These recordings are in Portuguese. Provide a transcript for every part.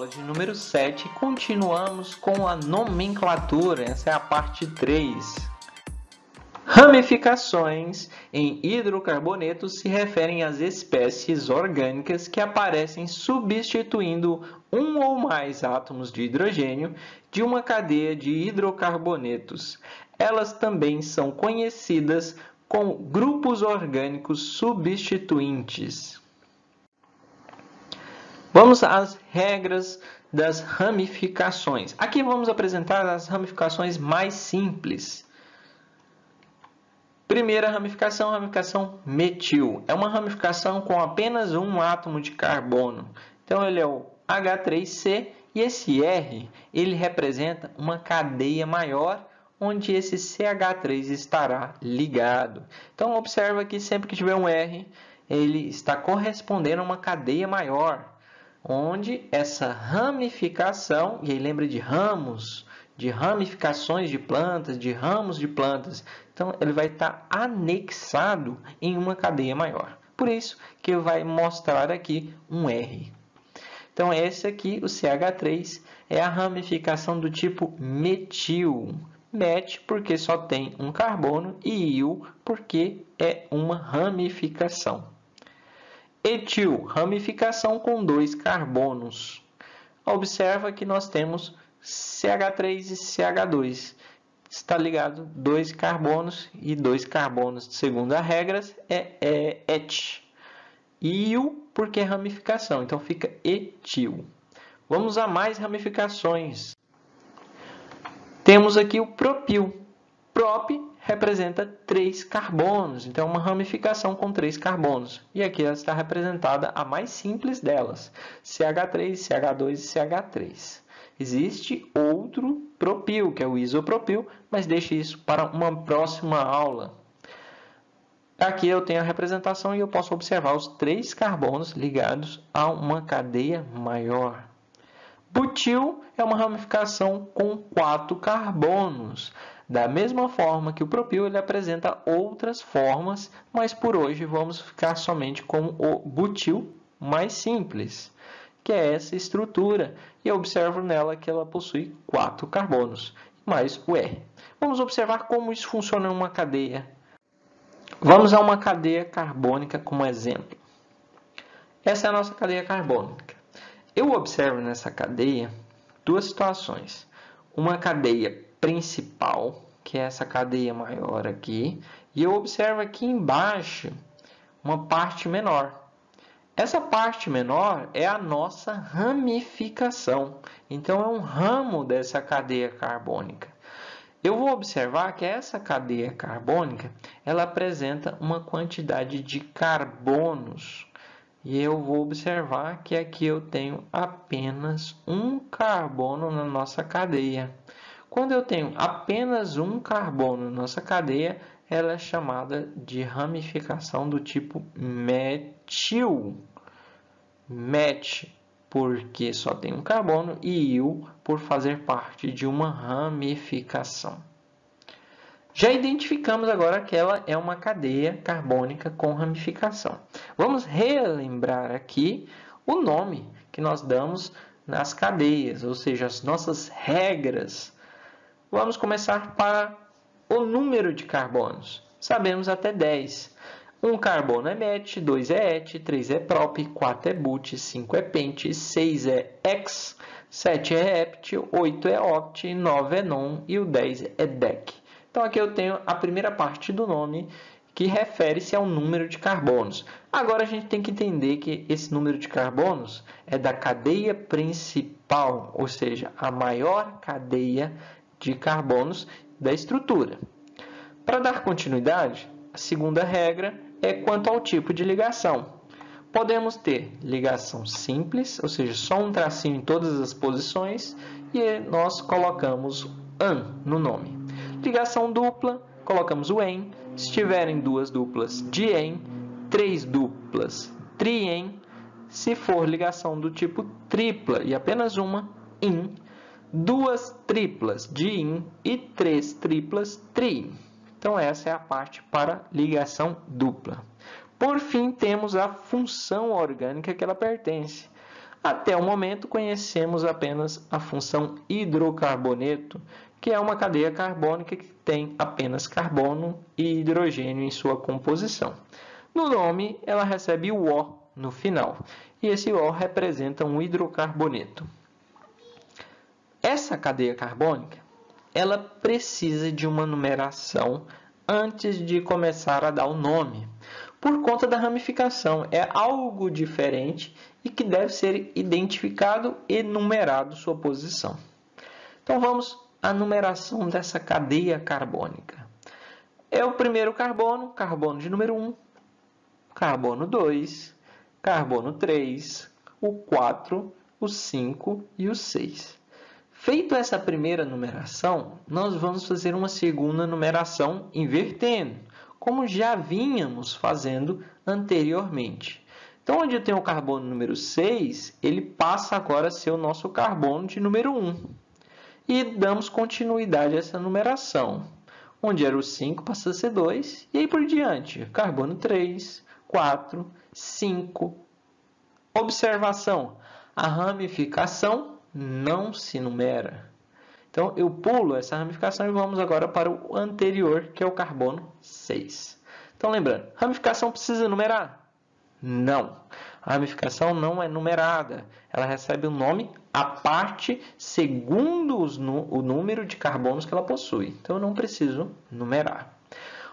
aula de número 7 e continuamos com a nomenclatura, essa é a parte 3. Ramificações em hidrocarbonetos se referem às espécies orgânicas que aparecem substituindo um ou mais átomos de hidrogênio de uma cadeia de hidrocarbonetos. Elas também são conhecidas como grupos orgânicos substituintes. Vamos às regras das ramificações. Aqui vamos apresentar as ramificações mais simples. Primeira ramificação, ramificação metil. É uma ramificação com apenas um átomo de carbono. Então, ele é o H3C e esse R ele representa uma cadeia maior onde esse CH3 estará ligado. Então, observa que sempre que tiver um R, ele está correspondendo a uma cadeia maior, onde essa ramificação, e aí lembra de ramos, de ramificações de plantas, de ramos de plantas. Então, ele vai estar anexado em uma cadeia maior. Por isso que vai mostrar aqui um R. Então, esse aqui, o CH3, é a ramificação do tipo metil. Met porque só tem um carbono e il porque é uma ramificação. Etil, ramificação com dois carbonos. Observa que nós temos CH3 e CH2. Está ligado dois carbonos e dois carbonos, segundo as regras, é et. Il, porque é ramificação, então fica etil. Vamos a mais ramificações. Temos aqui o propil. Prop representa 3 carbonos, então é uma ramificação com 3 carbonos. E aqui ela está representada a mais simples delas, CH3, CH2 e CH3. Existe outro propil, que é o isopropil, mas deixe isso para uma próxima aula. Aqui eu tenho a representação e eu posso observar os 3 carbonos ligados a uma cadeia maior. Butil é uma ramificação com 4 carbonos. Da mesma forma que o propil, ele apresenta outras formas, mas por hoje vamos ficar somente com o butil mais simples, que é essa estrutura. E eu observo nela que ela possui 4 carbonos, mais o R. Vamos observar como isso funciona em uma cadeia. Vamos a uma cadeia carbônica como exemplo. Essa é a nossa cadeia carbônica. Eu observo nessa cadeia duas situações. Uma cadeia principal, que é essa cadeia maior aqui, e eu observo aqui embaixo uma parte menor. Essa parte menor é a nossa ramificação. Então, é um ramo dessa cadeia carbônica. Eu vou observar que essa cadeia carbônica ela apresenta uma quantidade de carbonos. E eu vou observar que aqui eu tenho apenas um carbono na nossa cadeia. Quando eu tenho apenas um carbono na nossa cadeia, ela é chamada de ramificação do tipo metil. Met, porque só tem um carbono, e il, por fazer parte de uma ramificação. Já identificamos agora que ela é uma cadeia carbônica com ramificação. Vamos relembrar aqui o nome que nós damos nas cadeias, ou seja, as nossas regras. Vamos começar para o número de carbonos. Sabemos até 10. 1 carbono é met, 2 é et, 3 é prop, 4 é but, 5 é pent, 6 é hex, 7 é hept, 8 é oct, 9 é non e o 10 é dec. Então, aqui eu tenho a primeira parte do nome, que refere-se ao número de carbonos. Agora, a gente tem que entender que esse número de carbonos é da cadeia principal, ou seja, a maior cadeia de carbonos da estrutura. Para dar continuidade, a segunda regra é quanto ao tipo de ligação. Podemos ter ligação simples, ou seja, só um tracinho em todas as posições, e nós colocamos an no nome. Ligação dupla, colocamos o en. Se tiverem 2 duplas, dien. 3 duplas, trien. Se for ligação do tipo tripla e apenas uma, in. 2 triplas, diin. E 3 triplas, triin. Então, essa é a parte para ligação dupla. Por fim, temos a função orgânica que ela pertence. Até o momento, conhecemos apenas a função hidrocarboneto, que é uma cadeia carbônica que tem apenas carbono e hidrogênio em sua composição. No nome, ela recebe o O no final, e esse O representa um hidrocarboneto. Essa cadeia carbônica, ela precisa de uma numeração antes de começar a dar o nome, por conta da ramificação. É algo diferente e que deve ser identificado e numerado sua posição. Então, vamos à numeração dessa cadeia carbônica. É o primeiro carbono, carbono de número 1, carbono 2, carbono 3, o 4, o 5 e o 6. Feito essa primeira numeração, nós vamos fazer uma segunda numeração invertendo, como já vínhamos fazendo anteriormente. Então, onde eu tenho o carbono número 6, ele passa agora a ser o nosso carbono de número 1. E damos continuidade a essa numeração. Onde era o 5, passa a ser 2, e aí por diante. Carbono 3, 4, 5. Observação: a ramificação não se numera. Então, eu pulo essa ramificação e vamos agora para o anterior, que é o carbono 6. Então, lembrando, ramificação precisa numerar? Não. A ramificação não é numerada. Ela recebe o nome à parte segundo o número de carbonos que ela possui. Então, eu não preciso numerar.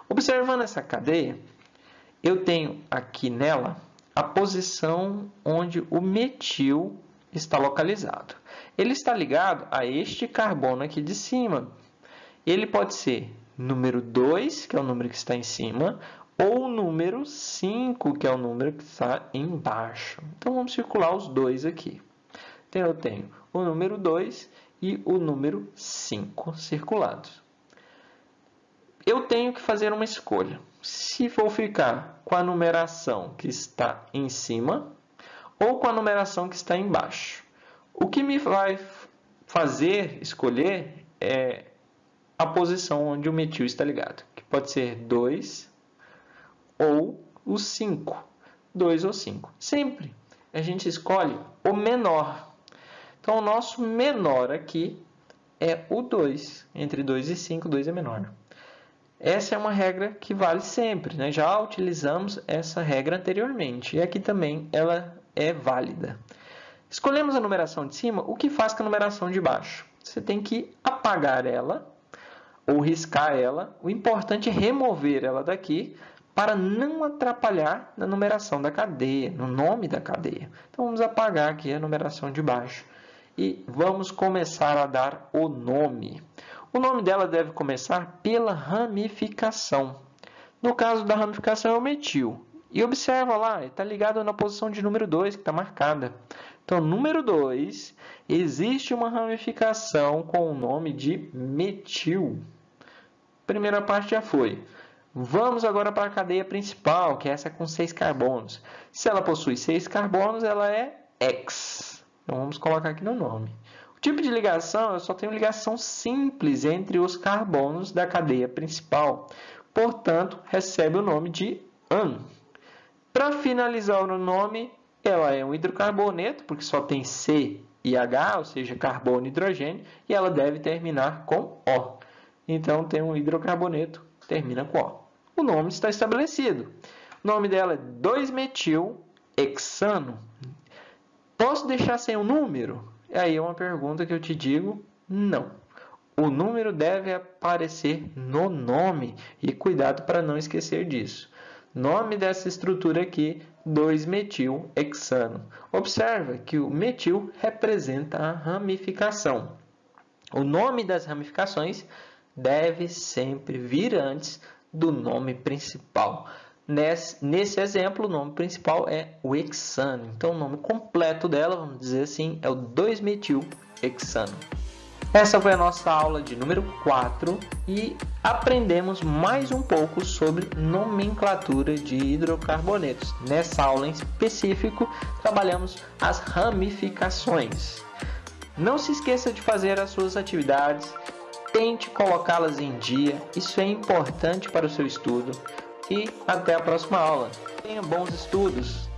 Observando essa cadeia, eu tenho aqui nela a posição onde o metil está localizado. Ele está ligado a este carbono aqui de cima. Ele pode ser número 2, que é o número que está em cima, ou o número 5, que é o número que está embaixo. Então, vamos circular os dois aqui. Então, eu tenho o número 2 e o número 5 circulados. Eu tenho que fazer uma escolha. Se vou ficar com a numeração que está em cima ou com a numeração que está embaixo. O que me vai fazer escolher é a posição onde o metil está ligado, que pode ser 2 ou o 5. 2 ou 5. Sempre a gente escolhe o menor. Então, o nosso menor aqui é o 2. Entre 2 e 5, 2 é menor. Essa é uma regra que vale sempre, né? Já utilizamos essa regra anteriormente. E aqui também ela é válida. Escolhemos a numeração de cima, o que faz com a numeração de baixo? Você tem que apagar ela ou riscar ela. O importante é remover ela daqui para não atrapalhar na numeração da cadeia, no nome da cadeia. Então, vamos apagar aqui a numeração de baixo e vamos começar a dar o nome. O nome dela deve começar pela ramificação. No caso da ramificação é o metil. E observa lá, está ligado na posição de número 2, que está marcada. Então, número 2, existe uma ramificação com o nome de metil. Primeira parte já foi. Vamos agora para a cadeia principal, que é essa com 6 carbonos. Se ela possui 6 carbonos, ela é X. Então, vamos colocar aqui no nome. O tipo de ligação, eu só tenho ligação simples entre os carbonos da cadeia principal. Portanto, recebe o nome de AN. Para finalizar o nome, ela é um hidrocarboneto, porque só tem C e H, ou seja, carbono e hidrogênio, e ela deve terminar com O. Então, tem um hidrocarboneto, termina com O. O nome está estabelecido. O nome dela é 2-metil-hexano. Posso deixar sem o número? Aí é uma pergunta que eu te digo, não. O número deve aparecer no nome, e cuidado para não esquecer disso. Nome dessa estrutura aqui, 2-metil-hexano. Observa que o metil representa a ramificação. O nome das ramificações deve sempre vir antes do nome principal. Nesse exemplo, o nome principal é o hexano. Então, o nome completo dela, vamos dizer assim, é o 2-metil-hexano. Essa foi a nossa aula de número 4 e aprendemos mais um pouco sobre nomenclatura de hidrocarbonetos. Nessa aula em específico, trabalhamos as ramificações. Não se esqueça de fazer as suas atividades, tente colocá-las em dia, isso é importante para o seu estudo. E até a próxima aula. Tenha bons estudos!